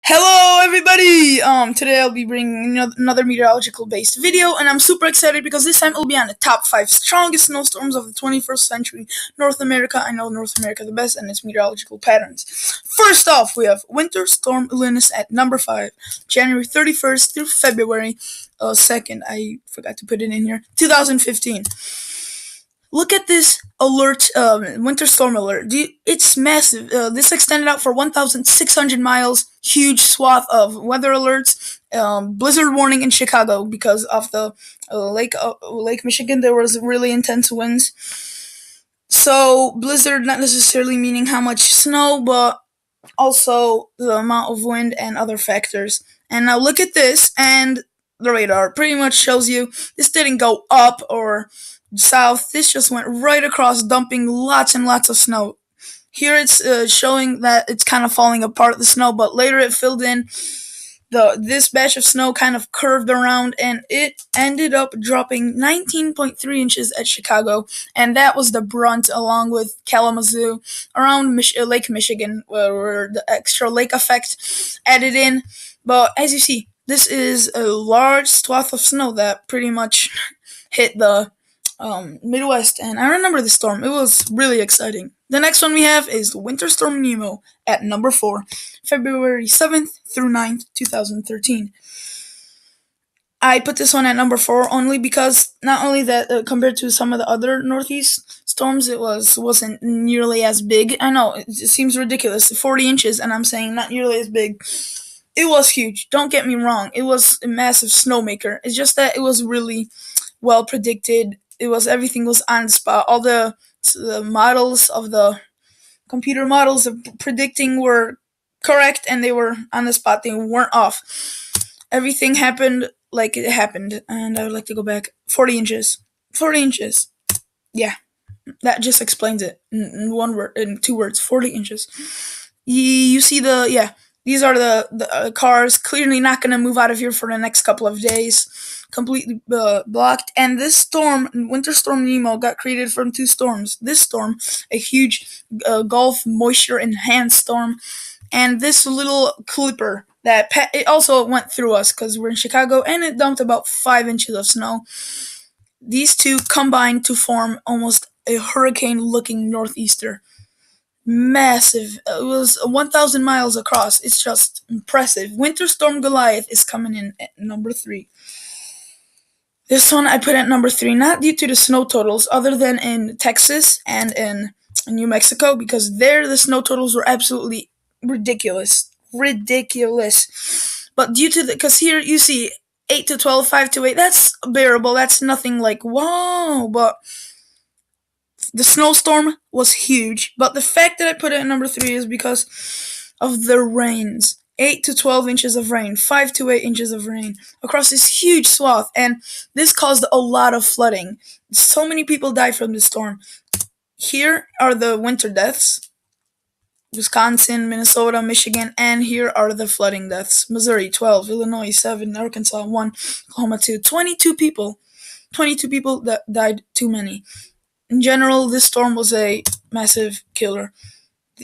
Hello everybody! Today I'll be bringing another meteorological-based video, and I'm super excited because this time it'll be on the top 5 strongest snowstorms of the 21st century. North America, I know North America the best, and its meteorological patterns. First off, we have Winter Storm Glynis at number 5, January 31st through February 2nd, I forgot to put it in here, 2015. Look at this alert, winter storm alert. It's massive. This extended out for 1,600 miles. Huge swath of weather alerts. Blizzard warning in Chicago because of the Lake Michigan. There was really intense winds. So blizzard not necessarily meaning how much snow, but also the amount of wind and other factors. And now look at this, and the radar pretty much shows you this didn't go up or south. This just went right across, dumping lots and lots of snow. Here it's showing that it's kind of falling apart, the snow, but later it filled in. This batch of snow kind of curved around, and it ended up dropping 19.3 inches at Chicago, and that was the brunt, along with Kalamazoo, around Lake Michigan, where the extra lake effect added in. But as you see, this is a large swath of snow that pretty much hit the Midwest, and I remember the storm. It was really exciting. The next one we have is Winter Storm Nemo at number 4, February 7th through 9th, 2013. I put this one at number 4 only because not only that, compared to some of the other Northeast storms, it wasn't nearly as big. I know, it seems ridiculous, 40 inches, and I'm saying not nearly as big. It was huge, don't get me wrong. It was a massive snowmaker. It's just that it was really well predicted. Everything was on the spot. All the models of the computer models of predicting were correct, and they were on the spot. They weren't off. Everything happened like it happened, and I would like to go back. 40 inches. 40 inches. Yeah, that just explains it in one word, in 2 words. 40 inches. You see these are the cars clearly not going to move out of here for the next couple of days. Completely blocked. And this storm, Winter Storm Nemo, got created from 2 storms. This storm, a huge Gulf moisture enhanced storm, and this little clipper that it also went through us because we're in Chicago, and it dumped about 5 inches of snow. These two combined to form almost a hurricane-looking northeaster. Massive. It was 1,000 miles across. It's just impressive. Winter Storm Goliath is coming in at number 3. This one I put at number 3, not due to the snow totals, other than in Texas and in New Mexico, because there the snow totals were absolutely ridiculous. Ridiculous. But due to because here you see 8 to 12, 5 to 8, that's bearable. That's nothing like, wow. But the snowstorm was huge. But the fact that I put it at number 3 is because of the rains. 8 to 12 inches of rain, 5 to 8 inches of rain across this huge swath, and this caused a lot of flooding. So many people died from this storm. Here are the winter deaths: Wisconsin, Minnesota, Michigan, and here are the flooding deaths: Missouri 12, Illinois 7, Arkansas 1, Oklahoma 2. 22 people that died too many. In general, this storm was a massive killer.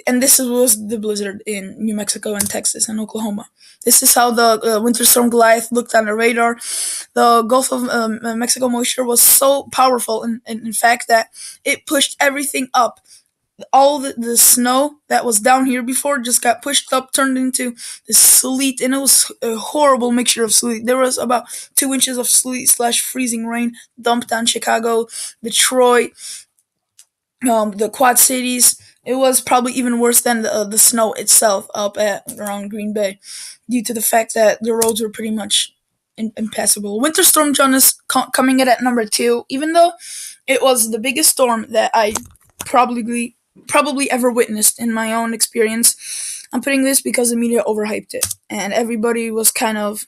And this was the blizzard in New Mexico and Texas and Oklahoma. This is how the Winter Storm Goliath looked on the radar. The Gulf of Mexico moisture was so powerful, in fact, that it pushed everything up. All the snow that was down here before just got pushed up, turned into this sleet, and it was a horrible mixture of sleet. There was about 2 inches of sleet/freezing rain dumped on Chicago, Detroit, the Quad Cities. It was probably even worse than the snow itself up around Green Bay, due to the fact that the roads were pretty much impassable. Winter Storm Jonas coming in at number 2, even though it was the biggest storm that I probably ever witnessed in my own experience. I'm putting this because the media overhyped it, and everybody was kind of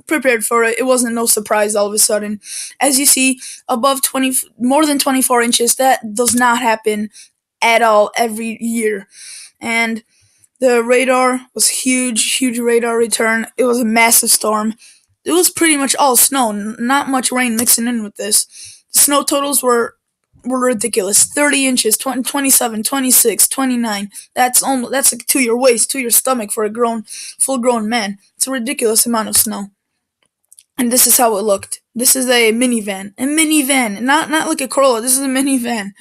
prepared for it. It wasn't no surprise all of a sudden. As you see, more than 24 inches, that does not happen at all every year. And the radar was huge radar return. It was a massive storm. It was pretty much all snow, not much rain mixing in with this. The snow totals were were ridiculous. 30 inches, 20, 27, 26, 29. That's like to your waist, to your stomach for a full-grown man. It's a ridiculous amount of snow. And this is how it looked. This is a minivan, not like a Corolla. This is a minivan.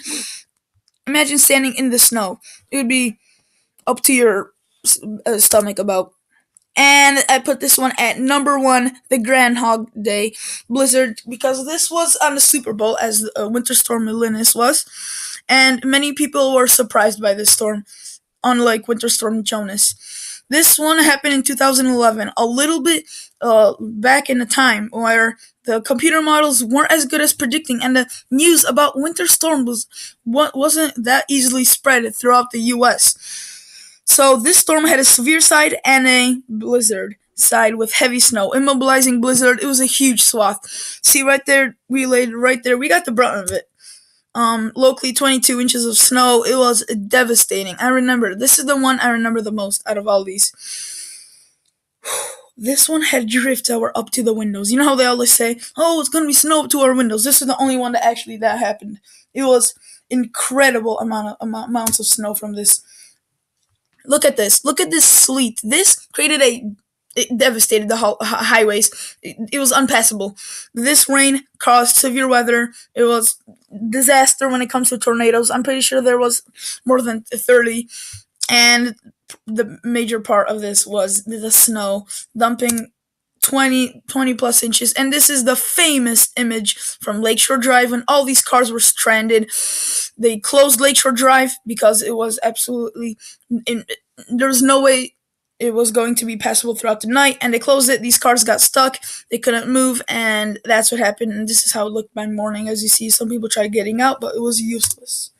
Imagine standing in the snow. It would be up to your stomach about. And I put this one at number 1, the Grand Hog Day Blizzard, because this was on the Super Bowl, as Winter Storm Glynis was, and many people were surprised by this storm, unlike Winter Storm Jonas. This one happened in 2011, a little bit back in the time where the computer models weren't as good as predicting, and the news about winter storm wasn't that easily spread throughout the U.S. So this storm had a severe side and a blizzard side with heavy snow. Immobilizing blizzard, it was a huge swath. See right there, we got the brunt of it. Locally 22 inches of snow. It was devastating. This is the one I remember the most out of all these. This one had drifts that were up to the windows. You know how they always say, oh, it's going to be snow up to our windows. This is the only one that actually that happened. It was incredible amounts of snow from this. Look at this. Look at this sleet. This it devastated the highways. It was unpassable. This rain caused severe weather. It was disaster when it comes to tornadoes. I'm pretty sure there was more than 30. And the major part of this was the snow dumping 20 plus inches. And this is the famous image from Lakeshore Drive when all these cars were stranded. They closed Lakeshore Drive because it was absolutely there was no way it was going to be passable throughout the night, and they closed it. These cars got stuck. They couldn't move, and that's what happened. And this is how it looked by morning. As you see, some people tried getting out, but it was useless.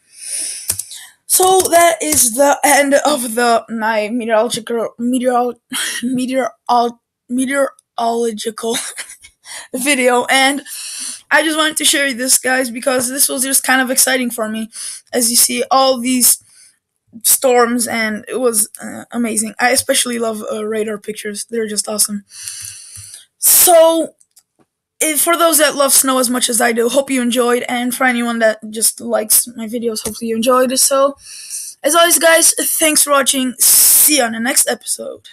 So that is the end of my meteorological video, and I just wanted to share this, guys, because this was just kind of exciting for me. As you see, all these storms, and it was amazing. I especially love radar pictures. They're just awesome. So for those that love snow as much as I do, hope you enjoyed, and for anyone that just likes my videos, hopefully you enjoyed it. So as always, guys, thanks for watching. See you on the next episode.